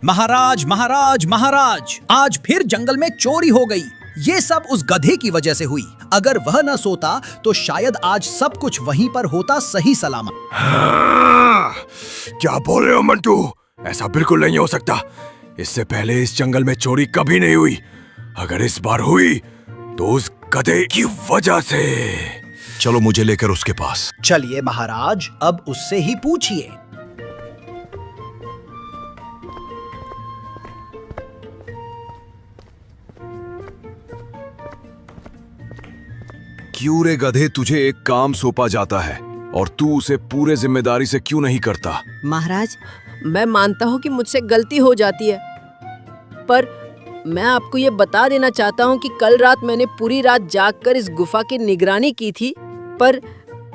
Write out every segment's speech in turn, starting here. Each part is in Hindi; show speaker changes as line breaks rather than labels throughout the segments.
महाराज महाराज महाराज, आज फिर जंगल में चोरी हो गई। ये सब उस गधे की वजह से हुई। अगर वह न सोता तो शायद आज सब कुछ वहीं पर होता सही सलामत।
क्या बोल रहे हो मंटू? ऐसा बिल्कुल नहीं हो सकता। इससे पहले इस जंगल में चोरी कभी नहीं हुई। अगर इस बार हुई तो उस गधे की वजह से। चलो मुझे लेकर उसके पास।
चलिए महाराज, अब उससे ही पूछिए।
क्यों रे गधे, तुझे एक काम सौंपा जाता है और तू उसे पूरे जिम्मेदारी से क्यों नहीं करता?
महाराज, मैं मानता हूँ कि मुझसे गलती हो जाती है, पर मैं आपको ये बता देना चाहता हूँ कि कल रात मैंने पूरी रात जागकर इस गुफा की निगरानी की थी, पर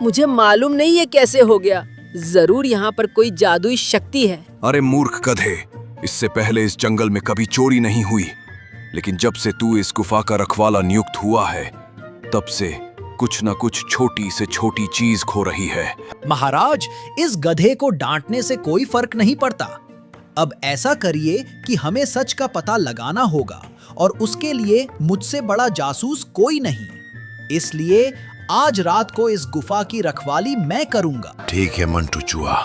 मुझे मालूम नहीं ये कैसे हो गया। जरूर यहाँ पर कोई जादुई शक्ति है।
अरे मूर्ख गधे, इससे पहले इस जंगल में कभी चोरी नहीं हुई, लेकिन जब से तू इस गुफा का रखवाला नियुक्त हुआ है तब से कुछ न कुछ छोटी से छोटी चीज खो रही है।
महाराज, इस गधे को डांटने से कोई फर्क नहीं पड़ता। अब ऐसा करिए कि हमें सच का पता लगाना होगा और उसके लिए मुझसे बड़ा जासूस कोई नहीं। इसलिए आज रात को इस गुफा की रखवाली मैं करूंगा।
ठीक है मंटू चूहा,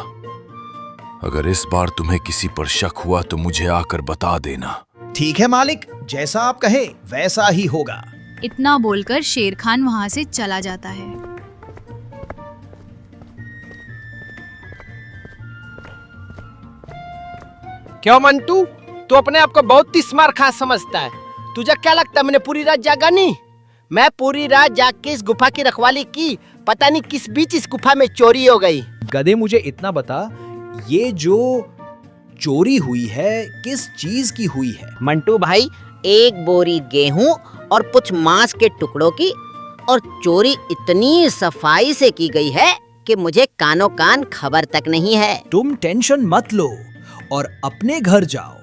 अगर इस बार तुम्हें किसी पर शक हुआ तो मुझे आकर बता देना।
ठीक है मालिक, जैसा आप कहे वैसा ही होगा।
इतना बोलकर शेर खान वहां से चला जाता है।
क्यों मंटू, तू अपने आप को बहुत ही स्मार्ट खास समझता है। तुझे क्या लगता है मैंने पूरी रात जागा नहीं? मैं पूरी रात जाग के इस गुफा की रखवाली की। पता नहीं किस बीच इस गुफा में चोरी हो गई।
गधे, मुझे इतना बता, ये जो चोरी हुई है किस चीज की हुई है?
मंटू भाई, एक बोरी गेहूं और कुछ मांस के टुकड़ों की, और चोरी इतनी सफाई से की गई है कि मुझे कानो कान खबर तक नहीं है।
तुम टेंशन मत लो और अपने घर जाओ।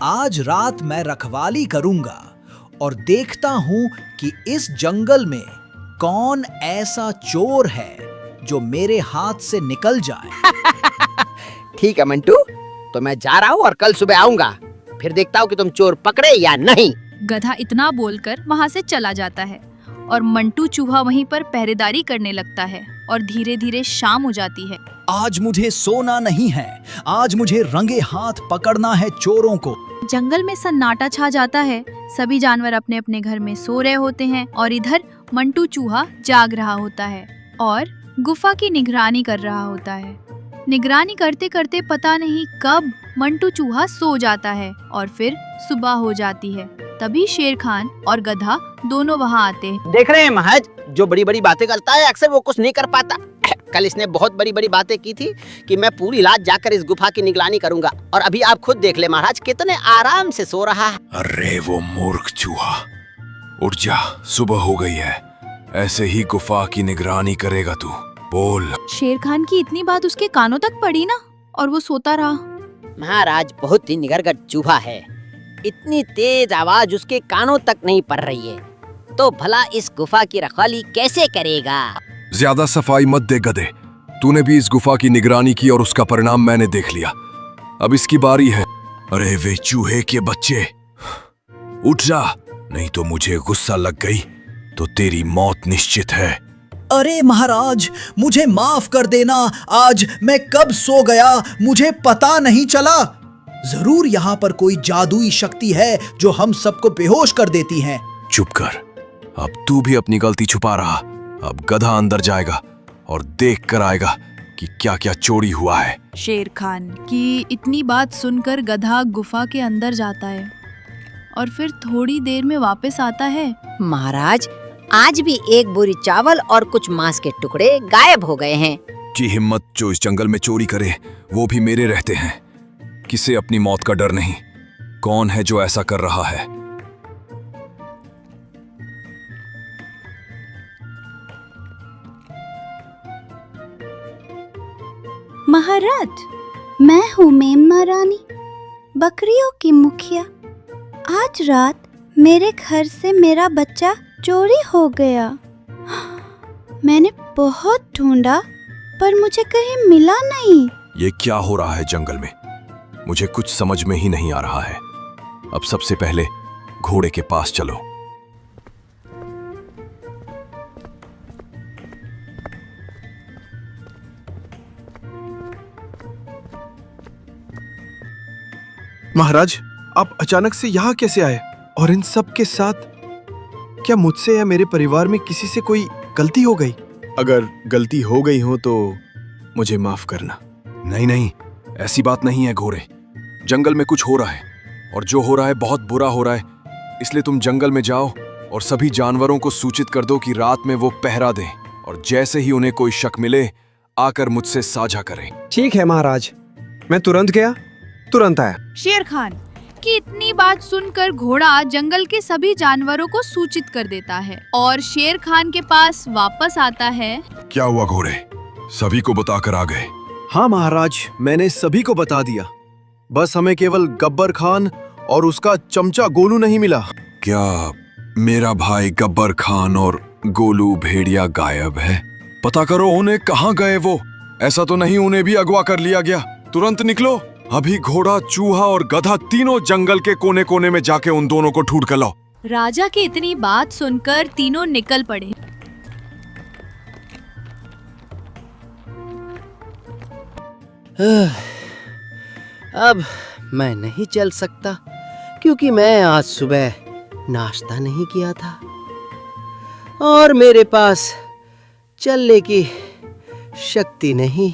आज रात मैं रखवाली करूंगा और देखता हूँ कि इस जंगल में कौन ऐसा चोर है जो मेरे हाथ से निकल जाए।
ठीक है मंटू, तो मैं जा रहा हूँ और कल सुबह आऊंगा, फिर देखता हूँ कि तुम चोर पकड़े या नहीं।
गधा इतना बोलकर वहां से चला जाता है और मंटू चूहा वहीं पर पहरेदारी करने लगता है और धीरे धीरे शाम हो जाती है।
आज मुझे सोना नहीं है, आज मुझे रंगे हाथ पकड़ना है चोरों को।
जंगल में सन्नाटा छा जाता है। सभी जानवर अपने अपने घर में सो रहे होते हैं और इधर मंटू चूहा जाग रहा होता है और गुफा की निगरानी कर रहा होता है। निगरानी करते करते पता नहीं कब मंटू चूहा सो जाता है और फिर सुबह हो जाती है। तभी शेर खान और गधा दोनों वहाँ आते हैं।
देख रहे हैं महाराज, जो बड़ी बड़ी बातें करता है अक्सर वो कुछ नहीं कर पाता। कल इसने बहुत बड़ी बड़ी बातें की थी कि मैं पूरी रात जाकर इस गुफा की निगरानी करूंगा, और अभी आप खुद देख ले महाराज कितने आराम से सो रहा है।
अरे वो मूर्ख चूहा, उठ जा, सुबह हो गई है। ऐसे ही गुफा की निगरानी करेगा तू? बोल।
शेर खान की इतनी बात उसके कानों तक पड़ी ना, और वो सोता रहा।
महाराज बहुत ही निगरगट चूहा है, इतनी तेज आवाज उसके कानों तक नहीं पड़ रही है, तो भला इस गुफा की रखवाली कैसे करेगा?
ज्यादा सफाई मत दे गधे, तूने भी इस गुफा की निगरानी की और उसका परिणाम मैंने देख लिया। अब इसकी बारी है। अरे वे चूहे के बच्चे, उठ जा, नहीं तो मुझे गुस्सा लग गई तो तेरी मौत निश्चित है।
अरे महाराज, मुझे माफ कर देना, आज मैं कब सो गया मुझे पता नहीं चला। जरूर यहाँ पर कोई जादुई शक्ति है जो हम सबको बेहोश कर देती है।
चुप कर, अब तू भी अपनी गलती छुपा रहा। अब गधा अंदर जाएगा और देख कर आएगा कि क्या क्या चोरी हुआ है।
शेर खान की इतनी बात सुनकर गधा गुफा के अंदर जाता है और फिर थोड़ी देर में वापस आता है।
महाराज, आज भी एक बोरी चावल और कुछ मांस के टुकड़े गायब हो गए हैं।
जी हिम्मत जो इस जंगल में चोरी करे वो भी मेरे रहते हैं। किसे अपनी मौत का डर नहीं? कौन है जो ऐसा कर रहा है?
महाराज, मैं हूँ मेमना रानी, बकरियों की मुखिया। आज रात मेरे घर से मेरा बच्चा चोरी हो गया। मैंने बहुत ढूंढा पर मुझे कहीं मिला नहीं।
ये क्या हो रहा है जंगल में? मुझे कुछ समझ में ही नहीं आ रहा है। अब सबसे पहले घोड़े के पास चलो।
महाराज, आप अचानक से यहाँ कैसे आए? और इन सब के साथ क्या मुझसे या मेरे परिवार में किसी से कोई गलती हो गई? अगर गलती हो गई हो तो मुझे माफ करना।
नहीं नहीं, ऐसी बात नहीं है घोड़े। जंगल में कुछ हो रहा है और जो हो रहा है बहुत बुरा हो रहा है। इसलिए तुम जंगल में जाओ और सभी जानवरों को सूचित कर दो कि रात में वो पहरा दें और जैसे ही उन्हें कोई शक मिले आकर मुझसे साझा करें।
ठीक है महाराज, मैं तुरंत गया, तुरंत आया।
शेर खान की इतनी बात सुनकर घोड़ा जंगल के सभी जानवरों को सूचित कर देता है और शेर खान के पास वापस आता है।
क्या हुआ घोड़े? सभी को बताकर आ गए?
हाँ महाराज, मैंने सभी को बता दिया। बस हमें केवल गब्बर खान और उसका चमचा गोलू नहीं मिला।
क्या मेरा भाई गब्बर खान और गोलू भेड़िया गायब है? पता करो उन्हें कहाँ गए वो। ऐसा तो नहीं उन्हें भी अगवा कर लिया गया? तुरंत निकलो। अभी घोड़ा, चूहा और गधा तीनों जंगल के कोने कोने में जाके उन दोनों को ढूंढ कर लाओ।
राजा की इतनी बात सुनकर तीनों निकल पड़े।
अब मैं नहीं चल सकता क्योंकि मैं आज सुबह नाश्ता नहीं किया था और मेरे पास चलने की शक्ति नहीं।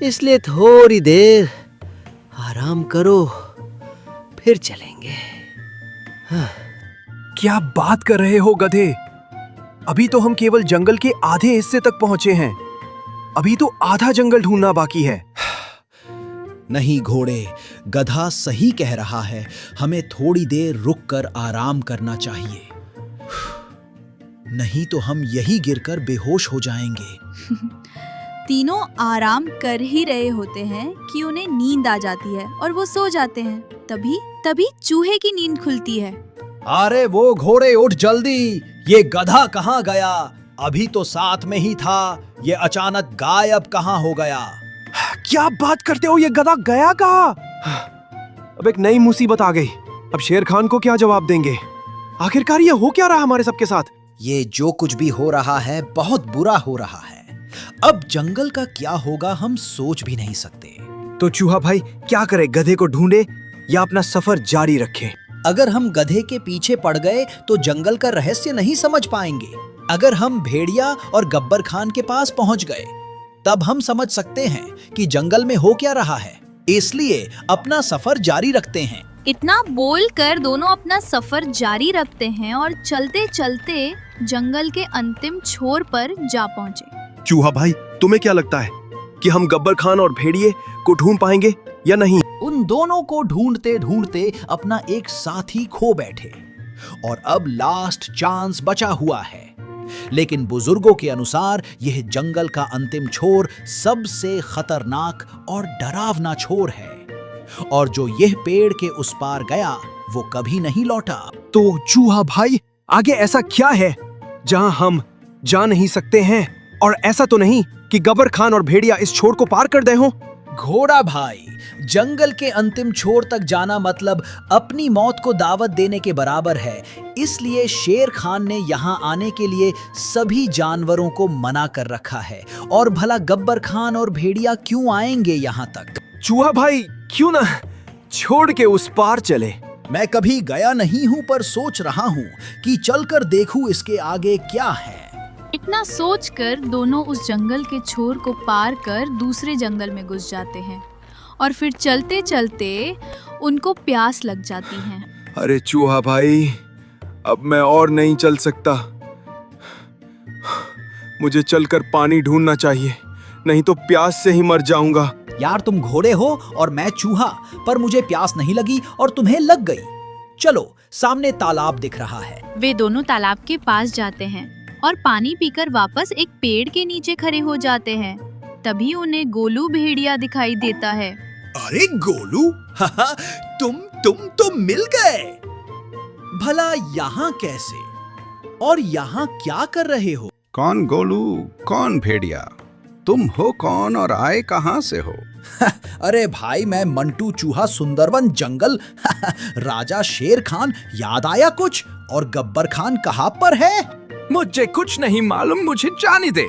इसलिए थोड़ी देर आराम करो, फिर चलेंगे।
क्या बात कर रहे हो गधे? अभी तो हम केवल जंगल के आधे हिस्से तक पहुंचे हैं। अभी तो आधा जंगल ढूंढना बाकी है।
नहीं घोड़े, गधा सही कह रहा है। हमें थोड़ी देर रुककर आराम करना चाहिए, नहीं तो हम यही गिरकर बेहोश हो जाएंगे।
तीनों आराम कर ही रहे होते हैं कि उन्हें नींद आ जाती है और वो सो जाते हैं। तभी चूहे की नींद खुलती है।
अरे वो घोड़े, उठ जल्दी। ये गधा कहाँ गया? अभी तो साथ में ही था, ये अचानक गायब कहाँ हो गया?
क्या बात करते हो? ये गधा गया कहाँ? अब एक नई मुसीबत आ गई। अब शेर खान को क्या जवाब देंगे? आखिरकार ये हो क्या रहा हमारे सबके साथ?
ये जो कुछ भी हो रहा है बहुत बुरा हो रहा है। अब जंगल का क्या होगा हम सोच भी नहीं सकते।
तो चूहा भाई क्या करे? गधे को ढूंढे या अपना सफर जारी रखें?
अगर हम गधे के पीछे पड़ गए तो जंगल का रहस्य नहीं समझ पाएंगे। अगर हम भेड़िया और गब्बर खान के पास पहुंच गए तब हम समझ सकते हैं कि जंगल में हो क्या रहा है। इसलिए अपना सफर जारी रखते हैं।
इतना बोलकर दोनों अपना सफर जारी रखते हैं और चलते चलते जंगल के अंतिम छोर पर जा पहुंचे।
चूहा भाई, तुम्हें क्या लगता है कि हम गब्बर खान और भेड़िए को ढूंढ पाएंगे या नहीं?
उन दोनों को ढूंढते ढूंढते अपना एक साथी खो बैठे और अब लास्ट चांस बचा हुआ है। लेकिन बुजुर्गों के अनुसार यह जंगल का अंतिम छोर सबसे खतरनाक और डरावना छोर है और जो यह पेड़ के उस पार गया वो कभी नहीं लौटा।
तो चूहा भाई, आगे ऐसा क्या है जहां हम जा नहीं सकते हैं? और ऐसा तो नहीं कि गब्बर खान और भेड़िया इस छोर को पार कर दे हों?
घोड़ा भाई, जंगल के अंतिम छोर तक जाना मतलब अपनी मौत को दावत देने के बराबर है। इसलिए शेर खान ने यहाँ आने के लिए सभी जानवरों को मना कर रखा है। और भला गब्बर खान और भेड़िया क्यों आएंगे यहाँ तक?
चूहा भाई, क्यों ना छोड़ के उस पार चले?
मैं कभी गया नहीं हूँ पर सोच रहा हूँ कि चलकर देखूं इसके आगे क्या है।
इतना सोचकर दोनों उस जंगल के छोर को पार कर दूसरे जंगल में घुस जाते हैं और फिर चलते चलते उनको प्यास लग जाती है।
अरे चूहा भाई, अब मैं और नहीं चल सकता। मुझे चलकर पानी ढूंढना चाहिए, नहीं तो प्यास से ही मर जाऊंगा।
यार तुम घोड़े हो और मैं चूहा, पर मुझे प्यास नहीं लगी और तुम्हें लग गई। चलो, सामने तालाब दिख रहा है।
वे दोनों तालाब के पास जाते हैं और पानी पीकर वापस एक पेड़ के नीचे खड़े हो जाते हैं। तभी उन्हें गोलू भेड़िया दिखाई देता है।
अरे गोलू, तुम तो मिल गए। भला यहाँ कैसे और यहाँ क्या कर रहे हो?
कौन गोलू, कौन भेड़िया? तुम हो कौन और आए कहां से हो?
अरे भाई, मैं मंटू चूहा सुंदरवन जंगल राजा शेर खान। याद आया कुछ? और गब्बर खान कहाँ पर है?
मुझे कुछ नहीं मालूम, मुझे जाने दे।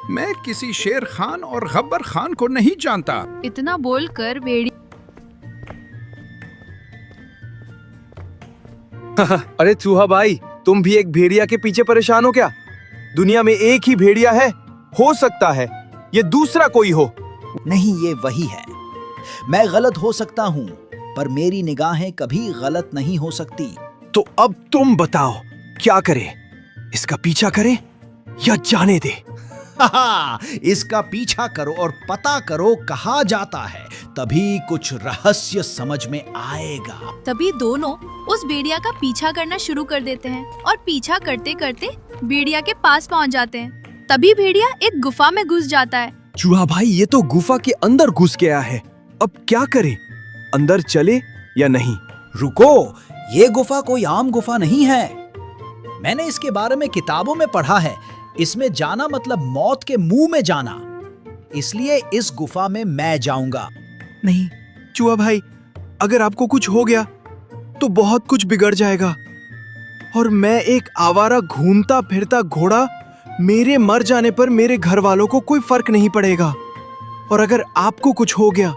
मैं किसी शेर खान और गब्बर खान को नहीं जानता।
इतना बोलकर भेड़िया
अरे चूहा भाई, तुम भी एक भेड़िया के पीछे परेशान हो क्या? दुनिया में एक ही भेड़िया है, हो सकता है ये दूसरा कोई हो।
नहीं, ये वही है। मैं गलत हो सकता हूँ, पर मेरी निगाहें कभी गलत नहीं हो सकती।
तो अब तुम बताओ क्या करें? इसका पीछा करें या जाने दे?
इसका पीछा करो और पता करो कहाँ जाता है, तभी कुछ रहस्य समझ में आएगा।
तभी दोनों उस भेड़िया का पीछा करना शुरू कर देते हैं और पीछा करते करते भेड़िया के पास पहुंच जाते हैं। तभी भेड़िया एक गुफा में घुस जाता है।
चूहा भाई, ये तो गुफा के अंदर घुस गया है, अब क्या करें? अंदर चले या नहीं?
रुको, ये गुफा कोई आम गुफा नहीं है। मैंने इसके बारे में किताबों में पढ़ा है। इसमें जाना मतलब मौत के मुंह में जाना। इसलिए इस गुफा में मैं जाऊंगा।
नहीं चूहा भाई, अगर आपको कुछ हो गया तो बहुत कुछ बिगड़ जाएगा। और मैं एक आवारा घूमता फिरता घोड़ा, मेरे मर जाने पर मेरे घर वालों को कोई फर्क नहीं पड़ेगा। और अगर आपको कुछ हो गया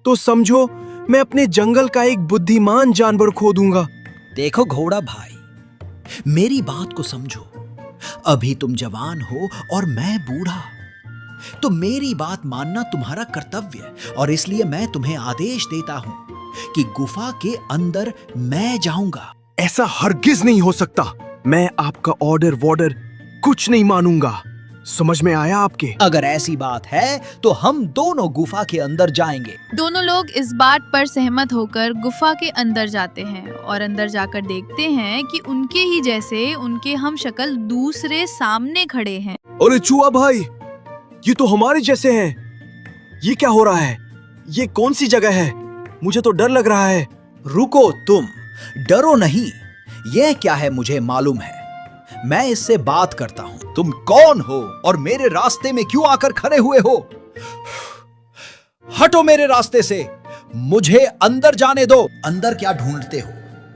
तो समझो मैं अपने जंगल का एक बुद्धिमान जानवर खो दूंगा।
देखो घोड़ा भाई, मेरी बात को समझो। अभी तुम जवान हो और मैं बूढ़ा, तो मेरी बात मानना तुम्हारा कर्तव्य है। और इसलिए मैं तुम्हें आदेश देता हूं कि गुफा के अंदर मैं जाऊंगा।
ऐसा हरगिज नहीं हो सकता। मैं आपका ऑर्डर वॉर्डर कुछ नहीं मानूंगा। समझ में आया आपके?
अगर ऐसी बात है तो हम दोनों गुफा के अंदर जाएंगे।
दोनों लोग इस बात पर सहमत होकर गुफा के अंदर जाते हैं और अंदर जाकर देखते हैं कि उनके ही जैसे उनके हमशक्ल दूसरे सामने खड़े हैं।
अरे चूहा भाई, ये तो हमारे जैसे हैं। ये क्या हो रहा है? ये कौन सी जगह है? मुझे तो डर लग रहा है।
रुको, तुम डरो नहीं। यह क्या है मुझे मालूम है। मैं इससे बात करता हूं। तुम कौन हो और मेरे रास्ते में क्यों आकर खड़े हुए हो? हटो मेरे रास्ते से, मुझे अंदर जाने दो। अंदर क्या ढूंढते हो?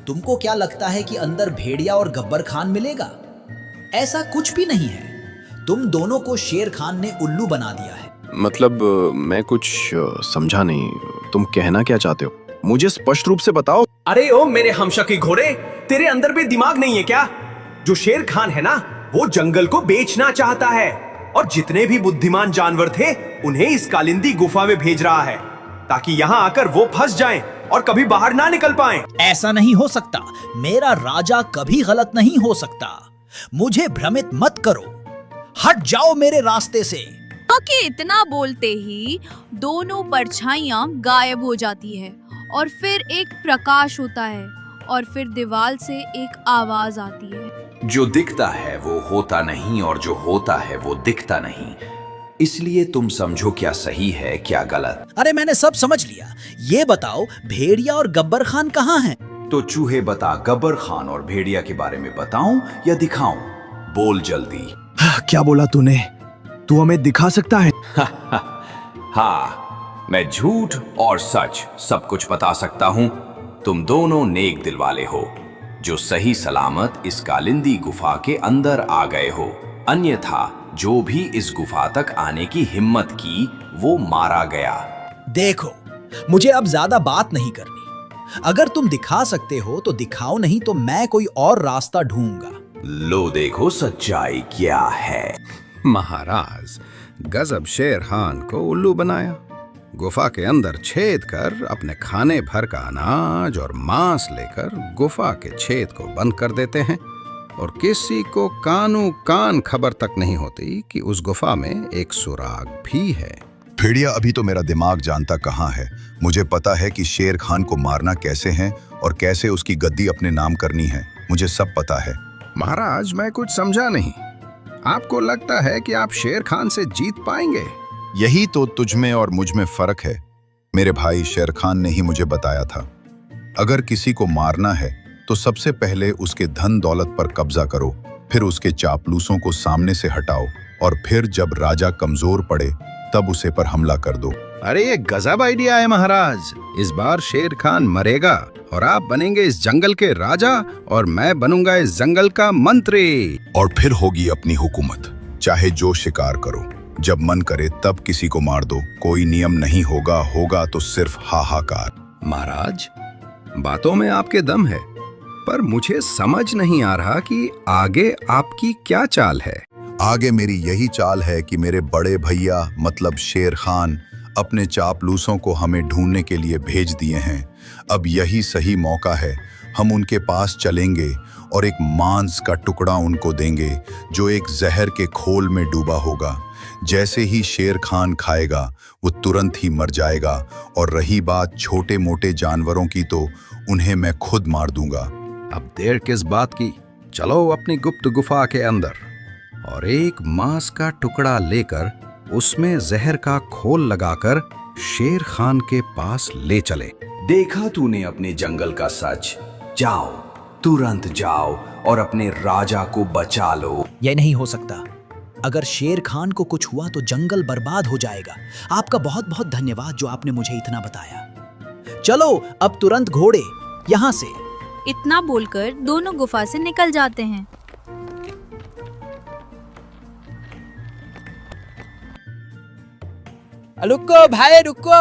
तुमको क्या लगता है कि अंदर भेड़िया और गब्बर खान मिलेगा? ऐसा कुछ भी नहीं है। तुम दोनों को शेर खान ने उल्लू बना दिया है।
मतलब मैं कुछ समझा नहीं। तुम कहना क्या चाहते हो? मुझे स्पष्ट रूप से बताओ।
अरे ओ मेरे हमशक्ल घोड़े, तेरे अंदर भी दिमाग नहीं है क्या? जो शेर खान है ना, वो जंगल को बेचना चाहता है और जितने भी बुद्धिमान जानवर थे उन्हें इस कालिंदी गुफा में भेज रहा है ताकि यहाँ आकर वो फंस जाएं और कभी बाहर ना निकल पाएं।
ऐसा नहीं हो सकता। मेरा राजा कभी गलत नहीं हो सकता। मुझे भ्रमित मत करो। हट जाओ मेरे रास्ते से।
कि इतना बोलते ही दोनों परछाइयां गायब हो जाती है और फिर एक प्रकाश होता है और फिर दीवार से एक आवाज आती है।
जो दिखता है वो होता नहीं और जो होता है वो दिखता नहीं। इसलिए तुम समझो क्या सही है क्या गलत।
अरे मैंने सब समझ लिया। ये बताओ, भेड़िया और गब्बर खान कहाँ हैं?
तो चूहे बता, गब्बर खान और भेड़िया के बारे में बताऊं या दिखाऊं? बोल जल्दी।
क्या बोला तूने? तू हमें दिखा सकता है?
हाँ, मैं झूठ और सच सब कुछ बता सकता हूं। तुम दोनों नेक दिल वाले हो जो सही सलामत इस कालिंदी गुफा के अंदर आ गए हो। अन्यथा जो भी इस गुफा तक आने की हिम्मत की वो मारा गया।
देखो, मुझे अब ज्यादा बात नहीं करनी। अगर तुम दिखा सकते हो तो दिखाओ, नहीं तो मैं कोई और रास्ता ढूंढूंगा।
लो देखो सच्चाई क्या है।
महाराज, गजब शेर खान को उल्लू बनाया। गुफा के अंदर छेद कर अपने खाने भर का अनाज और मांस लेकर गुफा के छेद को बंद कर देते हैं और किसी को कानो कान खबर तक नहीं होती कि उस गुफा में एक सुराग भी है।
भेड़िया अभी तो मेरा दिमाग जानता कहाँ है। मुझे पता है कि शेर खान को मारना कैसे है और कैसे उसकी गद्दी अपने नाम करनी है। मुझे सब पता है।
महाराज, मैं कुछ समझा नहीं। आपको लगता है कि आप शेर खान से जीत पाएंगे?
यही तो तुझ में और मुझ में फर्क है। मेरे भाई शेर खान ने ही मुझे बताया था, अगर किसी को मारना है तो सबसे पहले उसके धन दौलत पर कब्जा करो, फिर उसके चापलूसों को सामने से हटाओ और फिर जब राजा कमजोर पड़े तब उसे पर हमला कर दो।
अरे ये गजब आइडिया है महाराज। इस बार शेर खान मरेगा और आप बनेंगे इस जंगल के राजा और मैं बनूंगा इस जंगल का मंत्री।
और फिर होगी अपनी हुकूमत, चाहे जो शिकार करो, जब मन करे तब किसी को मार दो, कोई नियम नहीं होगा, होगा तो सिर्फ हाहाकार।
महाराज, बातों में आपके दम है, पर मुझे समझ नहीं आ रहा कि आगे आपकी क्या चाल है।
आगे मेरी यही चाल है कि मेरे बड़े भैया मतलब शेर खान अपने चापलूसों को हमें ढूंढने के लिए भेज दिए हैं। अब यही सही मौका है, हम उनके पास चलेंगे और एक मांस का टुकड़ा उनको देंगे जो एक जहर के खोल में डूबा होगा। जैसे ही शेर खान खाएगा वो तुरंत ही मर जाएगा, और रही बात छोटे मोटे जानवरों की तो उन्हें मैं खुद मार दूंगा।
अब देर किस बात की, चलो अपनी गुप्त गुफा के अंदर और एक मांस का टुकड़ा लेकर उसमें जहर का खोल लगाकर शेर खान के पास ले चले।
देखा तूने अपने जंगल का सच। जाओ, तुरंत जाओ और अपने राजा को बचा लो।
यह नहीं हो सकता। अगर शेर खान को कुछ हुआ तो जंगल बर्बाद हो जाएगा। आपका बहुत बहुत धन्यवाद जो आपने मुझे इतना बताया। चलो अब तुरंत घोड़े यहाँ से।
इतना बोलकर दोनों गुफा से निकल जाते हैं।
रुको भाई रुको,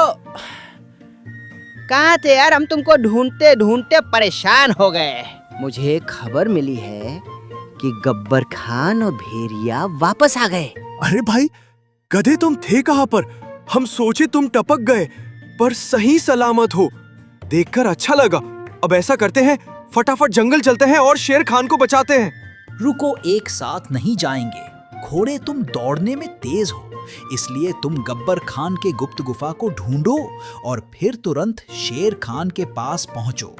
कहाँ थे यार? हम तुमको ढूंढते ढूंढते परेशान हो गए। मुझे खबर मिली है कि गब्बर खान और भेड़िया वापस आ गए।
अरे भाई गधे, तुम थे कहाँ पर? हम सोचे तुम टपक गए, पर सही सलामत हो। देखकर अच्छा लगा। अब ऐसा करते हैं, फटाफट जंगल चलते हैं और शेर खान को बचाते हैं।
रुको, एक साथ नहीं जाएंगे। घोड़े, तुम दौड़ने में तेज हो, इसलिए तुम गब्बर खान के गुप्त गुफा को ढूंढो और फिर तुरंत शेर खान के पास पहुंचो।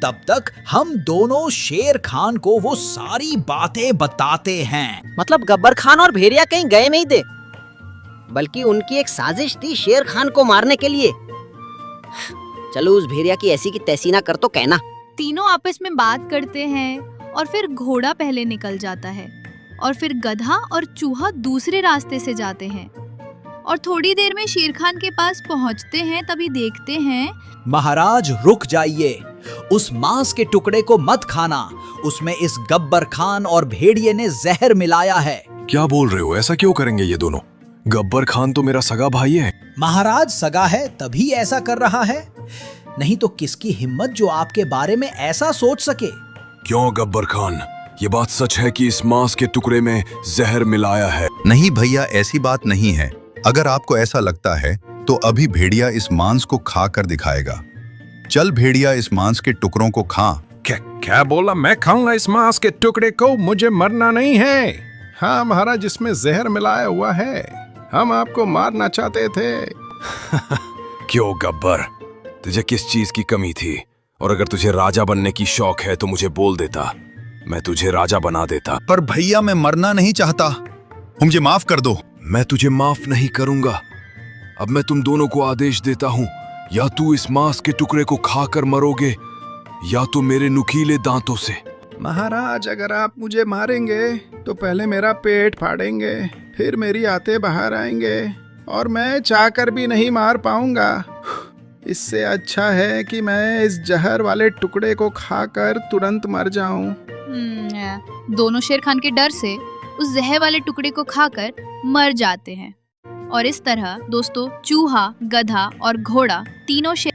तब तक हम दोनों शेर खान को वो सारी बातें बताते हैं।
मतलब गब्बर खान और भेड़िया कहीं गए नहीं थे, बल्कि उनकी एक साजिश थी शेर खान को मारने के लिए। चलो उस भेड़िया की ऐसी की तैसी ना कर तो कहना।
तीनों आपस में बात करते हैं और फिर घोड़ा पहले निकल जाता है और फिर गधा और चूहा दूसरे रास्ते से जाते हैं और थोड़ी देर में शेर खान के पास पहुंचते हैं। तभी देखते हैं,
महाराज रुक जाइए, उस मांस के टुकड़े को मत खाना, उसमें इस गब्बर खान और भेड़िए ने जहर मिलाया है।
क्या बोल रहे हो? ऐसा क्यों करेंगे ये दोनों? गब्बर खान तो मेरा सगा भाई है।
महाराज सगा है तभी ऐसा कर रहा है, नहीं तो किसकी हिम्मत जो आपके बारे में ऐसा सोच सके।
क्यों गब्बर खान, ये बात सच है कि इस मांस के टुकड़े में जहर मिलाया है?
नहीं भैया, ऐसी बात नहीं है। अगर आपको ऐसा लगता है तो अभी भेड़िया इस मांस को खा कर दिखाएगा। चल भेड़िया, इस मांस के टुकड़ों को खा।
क्या बोला? मैं खाऊंगा इस मांस के टुकड़े को? मुझे मरना नहीं है। हाँ महाराज, इसमें जहर मिलाया हुआ है, हम आपको मारना चाहते थे।
क्यों गब्बर, तुझे किस चीज की कमी थी? और अगर तुझे राजा बनने की शौक है तो मुझे बोल देता, मैं तुझे राजा बना देता।
पर भैया मैं मरना नहीं चाहता, मुझे माफ कर दो।
मैं तुझे माफ नहीं करूंगा। अब मैं तुम दोनों को आदेश देता हूँ, या तू इस मांस के टुकड़े को खाकर मरोगे या तो मेरे नुकीले दांतों से।
महाराज, अगर आप मुझे मारेंगे तो पहले मेरा पेट फाड़ेंगे, फिर मेरी आंतें बाहर आएंगे और मैं चाहकर भी नहीं मार पाऊंगा। इससे अच्छा है कि मैं इस जहर वाले टुकड़े को खाकर तुरंत मर जाऊं।
दोनों शेर खान के डर से उस जहर वाले टुकड़े को खाकर मर जाते हैं। और इस तरह दोस्तों, चूहा, गधा और घोड़ा तीनों शेर